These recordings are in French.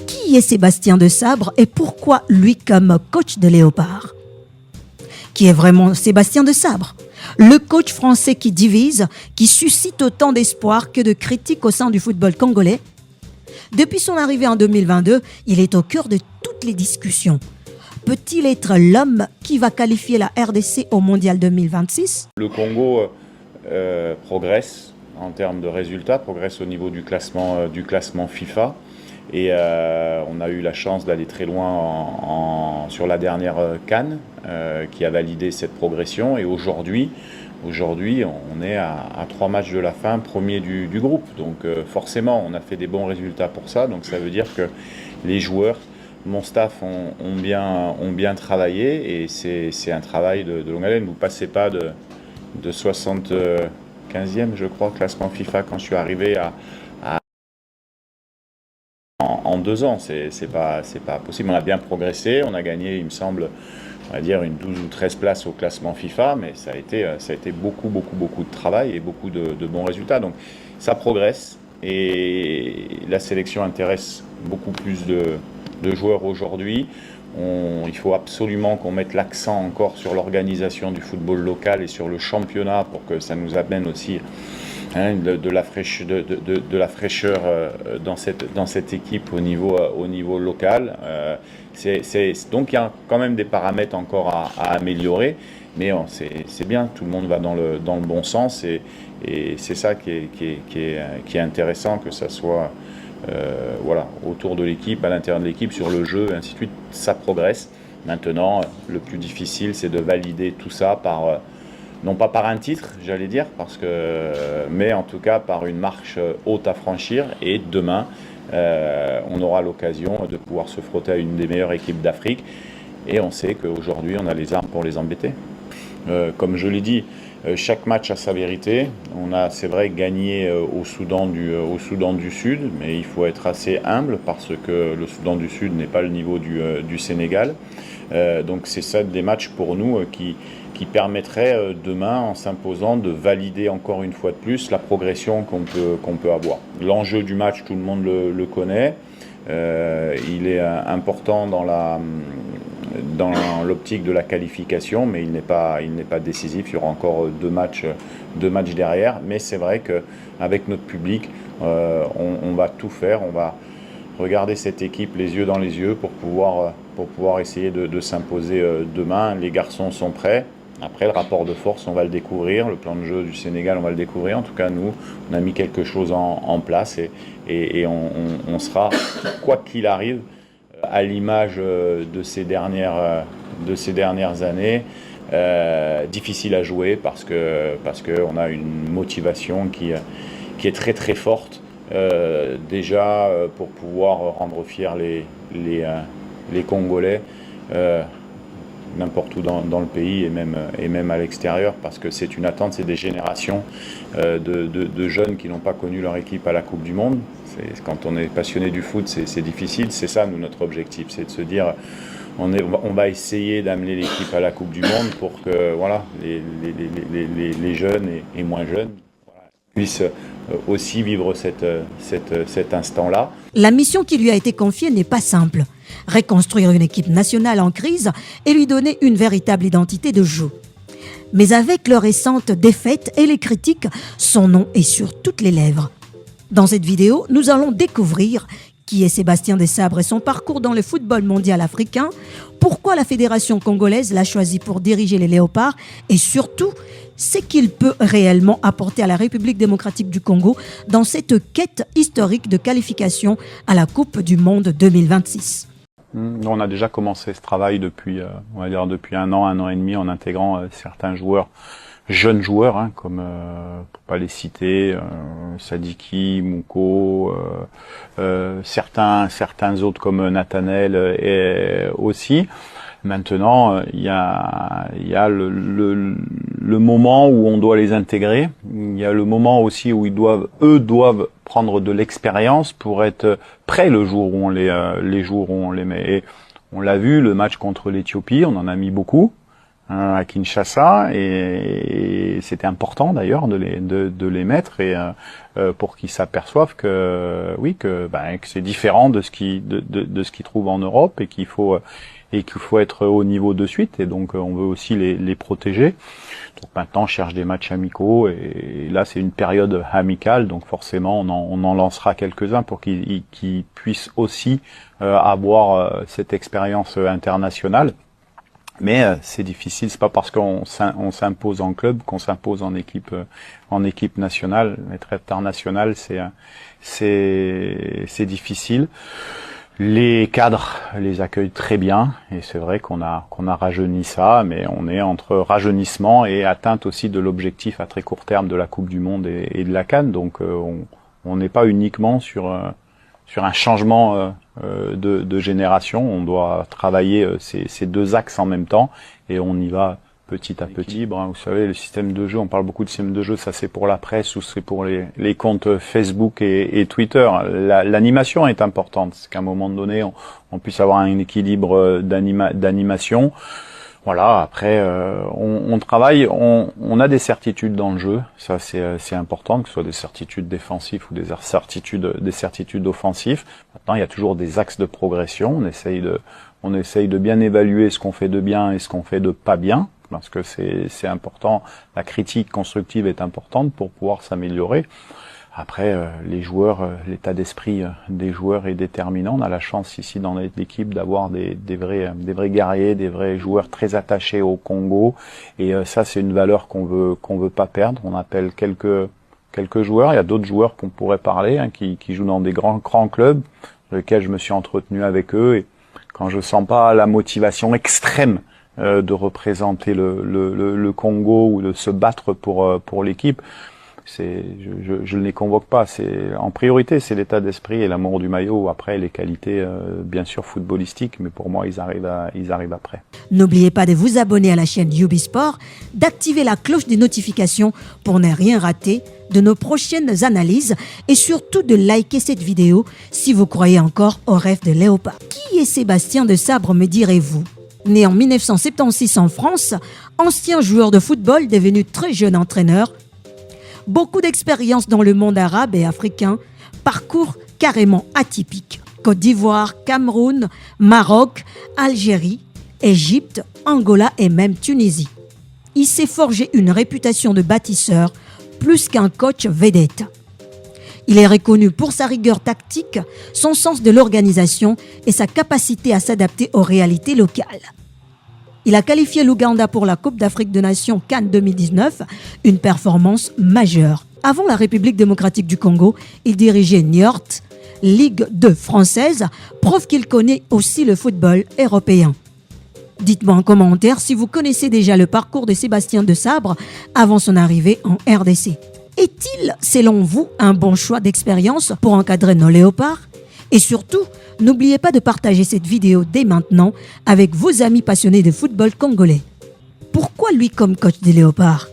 Qui est Sébastien Desabre et pourquoi lui comme coach de Léopard? Qui est vraiment Sébastien Desabre? Le coach français qui divise, qui suscite autant d'espoir que de critiques au sein du football congolais. Depuis son arrivée en 2022, il est au cœur de toutes les discussions. Peut-il être l'homme qui va qualifier la RDC au Mondial 2026? Le Congo progresse en termes de résultats, progresse au niveau du classement FIFA. Et on a eu la chance d'aller très loin sur la dernière CAN qui a validé cette progression. Et aujourd'hui, on est à 3 matchs de la fin, premier du groupe. Donc forcément, on a fait des bons résultats pour ça. Donc ça veut dire que les joueurs, mon staff ont bien travaillé et c'est un travail de longue haleine. Vous ne passez pas de 75e, je crois, classement FIFA quand je suis arrivé en 2 ans. C'est pas possible. On a bien progressé, on a gagné, il me semble, on va dire une 12 ou 13 places au classement FIFA, mais ça a été beaucoup de travail et beaucoup de bons résultats. Donc ça progresse et la sélection intéresse beaucoup plus de joueurs aujourd'hui. Il faut absolument qu'on mette l'accent encore sur l'organisation du football local et sur le championnat pour que ça nous amène aussi de la fraîcheur dans cette équipe au niveau local. Donc il y a quand même des paramètres encore à améliorer, mais c'est bien, tout le monde va dans le bon sens et c'est ça qui est intéressant, que ça soit autour de l'équipe, à l'intérieur de l'équipe, sur le jeu, et ainsi de suite. Ça progresse. Maintenant, le plus difficile, c'est de valider tout ça non pas par un titre, j'allais dire, mais en tout cas par une marche haute à franchir. Et demain, on aura l'occasion de pouvoir se frotter à une des meilleures équipes d'Afrique. Et on sait qu'aujourd'hui, on a les armes pour les embêter. Comme je l'ai dit, chaque match a sa vérité. On a, c'est vrai, gagné au Soudan du Sud, mais il faut être assez humble parce que le Soudan du Sud n'est pas le niveau du Sénégal. Donc c'est ça des matchs pour nous qui permettraient demain, en s'imposant, de valider encore une fois de plus la progression qu'on peut avoir. L'enjeu du match, tout le monde le connaît. Il est important dans l'optique de la qualification, mais il n'est pas décisif. Il y aura encore deux matchs derrière. Mais c'est vrai qu'avec notre public, on va tout faire. On va regarder cette équipe les yeux dans les yeux pour pouvoir essayer de s'imposer demain. Les garçons sont prêts. Après, le rapport de force, on va le découvrir. Le plan de jeu du Sénégal, on va le découvrir. En tout cas, nous, on a mis quelque chose en place et on sera, quoi qu'il arrive, à l'image de ces dernières années, difficile à jouer parce qu'on a une motivation qui est très très forte. Déjà, pour pouvoir rendre fiers les Congolais, n'importe où dans le pays et même à l'extérieur, parce que c'est une attente, c'est des générations de jeunes qui n'ont pas connu leur équipe à la Coupe du Monde. Quand on est passionné du foot, c'est difficile. C'est ça, notre objectif, c'est de se dire on va essayer d'amener l'équipe à la Coupe du Monde pour que les jeunes et moins jeunes puissent aussi vivre cet instant-là. La mission qui lui a été confiée n'est pas simple. Reconstruire une équipe nationale en crise et lui donner une véritable identité de jeu. Mais avec leur récente défaite et les critiques, son nom est sur toutes les lèvres. Dans cette vidéo, nous allons découvrir qui est Sébastien Desabre et son parcours dans le football mondial africain, pourquoi la fédération congolaise l'a choisi pour diriger les Léopards et surtout, ce qu'il peut réellement apporter à la République démocratique du Congo dans cette quête historique de qualification à la Coupe du Monde 2026. On a déjà commencé ce travail depuis 1 an et demi, en intégrant certains jeunes joueurs, comme, pour pas les citer, Sadiki, Mouko, certains autres comme Nathanaël aussi. Maintenant, il y a le moment où on doit les intégrer. Il y a le moment aussi où eux doivent prendre de l'expérience pour être prêts le jour où on les met. Et on l'a vu, le match contre l'Éthiopie, on en a mis beaucoup. à Kinshasa, et c'était important d'ailleurs de les mettre, et pour qu'ils s'aperçoivent que que c'est différent de ce qu'ils trouvent en Europe, et qu'il faut être au niveau de suite, et donc on veut aussi les protéger. Donc maintenant on cherche des matchs amicaux, et là c'est une période amicale, donc forcément on en lancera quelques-uns pour qu'ils puissent aussi avoir cette expérience internationale. Mais c'est difficile, c'est pas parce qu'on s'impose en club qu'on s'impose en équipe nationale. Être international, c'est difficile. Les cadres les accueillent très bien, et c'est vrai qu'on a rajeuni ça, mais on est entre rajeunissement et atteinte aussi de l'objectif à très court terme de la Coupe du Monde et de la CAN. Donc on n'est pas uniquement sur un changement de génération. On doit travailler ces deux axes en même temps, et on y va petit à petit. Vous savez, le système de jeu, on parle beaucoup de système de jeu, ça c'est pour la presse ou c'est pour les comptes Facebook et Twitter. L'animation est importante, c'est qu'à un moment donné on puisse avoir un équilibre d'animation. Voilà, après on travaille, on a des certitudes dans le jeu, ça c'est important, que ce soit des certitudes défensives ou des certitudes offensives. Maintenant, il y a toujours des axes de progression, on essaye de bien évaluer ce qu'on fait de bien et ce qu'on fait de pas bien, parce que c'est important, la critique constructive est importante pour pouvoir s'améliorer. Après, les joueurs, l'état d'esprit des joueurs est déterminant. On a la chance ici dans l'équipe d'avoir des vrais guerriers, des vrais joueurs très attachés au Congo. Et ça, c'est une valeur qu'on veut pas perdre. On appelle quelques joueurs. Il y a d'autres joueurs qu'on pourrait parler, qui jouent dans des grands clubs, sur lesquels je me suis entretenu avec eux. Et quand je sens pas la motivation extrême de représenter le Congo ou de se battre pour l'équipe, je ne les convoque pas. En priorité, c'est l'état d'esprit et l'amour du maillot. Après, les qualités, bien sûr, footballistiques, mais pour moi, ils arrivent après. N'oubliez pas de vous abonner à la chaîne Ubisport, d'activer la cloche des notifications pour ne rien rater de nos prochaines analyses, et surtout de liker cette vidéo si vous croyez encore au rêve de Léopard. Qui est Sébastien Desabre, me direz-vous? Né en 1976 en France, ancien joueur de football devenu très jeune entraîneur, beaucoup d'expérience dans le monde arabe et africain, parcours carrément atypique. Côte d'Ivoire, Cameroun, Maroc, Algérie, Égypte, Angola et même Tunisie. Il s'est forgé une réputation de bâtisseur plus qu'un coach vedette. Il est reconnu pour sa rigueur tactique, son sens de l'organisation et sa capacité à s'adapter aux réalités locales. Il a qualifié l'Ouganda pour la Coupe d'Afrique des Nations CAN 2019, une performance majeure. Avant la République démocratique du Congo, il dirigeait Niort, Ligue 2 française, preuve qu'il connaît aussi le football européen. Dites-moi en commentaire si vous connaissez déjà le parcours de Sébastien Desabre avant son arrivée en RDC. Est-il, selon vous, un bon choix d'expérience pour encadrer nos léopards? Et surtout, n'oubliez pas de partager cette vidéo dès maintenant avec vos amis passionnés de football congolais. Pourquoi lui comme coach des léopards?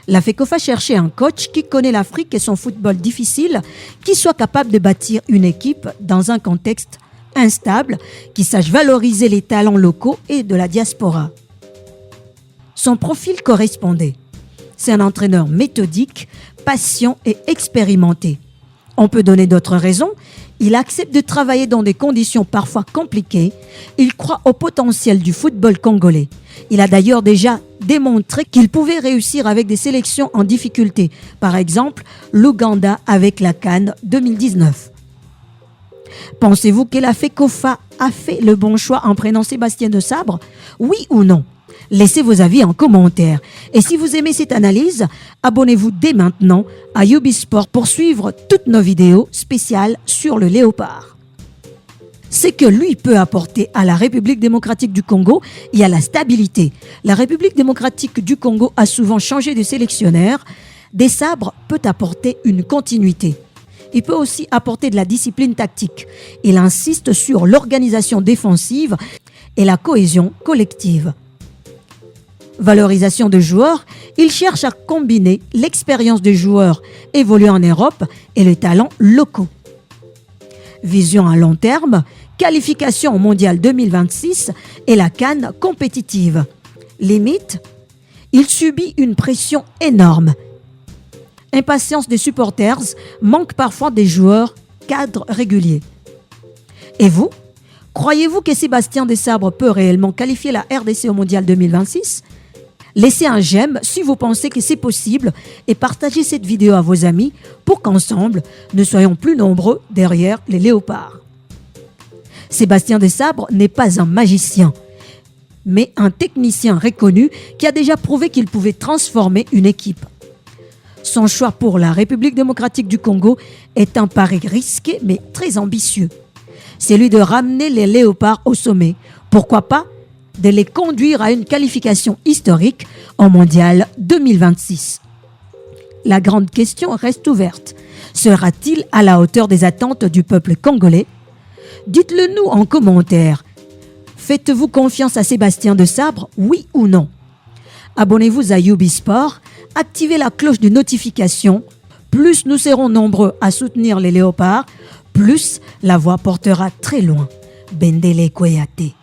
La FECOFA cherchait un coach qui connaît l'Afrique et son football difficile, qui soit capable de bâtir une équipe dans un contexte instable, qui sache valoriser les talents locaux et de la diaspora. Son profil correspondait. C'est un entraîneur méthodique, patient et expérimenté. On peut donner d'autres raisons. Il accepte de travailler dans des conditions parfois compliquées. Il croit au potentiel du football congolais. Il a d'ailleurs déjà démontré qu'il pouvait réussir avec des sélections en difficulté. Par exemple, l'Ouganda avec la CAN 2019. Pensez-vous que la FECOFA a fait le bon choix en prenant Sébastien Desabre? Oui ou non? Laissez vos avis en commentaire. Et si vous aimez cette analyse, abonnez-vous dès maintenant à Ubisport pour suivre toutes nos vidéos spéciales sur le léopard. Ce que lui peut apporter à la République démocratique du Congo, il y a la stabilité. La République démocratique du Congo a souvent changé de sélectionneur. Desabre peut apporter une continuité. Il peut aussi apporter de la discipline tactique. Il insiste sur l'organisation défensive et la cohésion collective. Valorisation de joueurs, il cherche à combiner l'expérience des joueurs évoluant en Europe et les talents locaux. Vision à long terme, qualification au mondial 2026 et la CAN compétitive. Limite, il subit une pression énorme. Impatience des supporters, manque parfois des joueurs cadres réguliers. Et vous, croyez-vous que Sébastien Desabre peut réellement qualifier la RDC au Mondial 2026 ? Laissez un j'aime si vous pensez que c'est possible et partagez cette vidéo à vos amis pour qu'ensemble, nous soyons plus nombreux derrière les léopards. Sébastien Desabre n'est pas un magicien, mais un technicien reconnu qui a déjà prouvé qu'il pouvait transformer une équipe. Son choix pour la République démocratique du Congo est un pari risqué mais très ambitieux. C'est celui de ramener les léopards au sommet. Pourquoi pas de les conduire à une qualification historique au Mondial 2026. La grande question reste ouverte. Sera-t-il à la hauteur des attentes du peuple congolais ? Dites-le nous en commentaire. Faites-vous confiance à Sébastien Desabre, oui ou non ? Abonnez-vous à Youbi Sport, activez la cloche de notification. Plus nous serons nombreux à soutenir les léopards, plus la voix portera très loin. Bendele Koyate.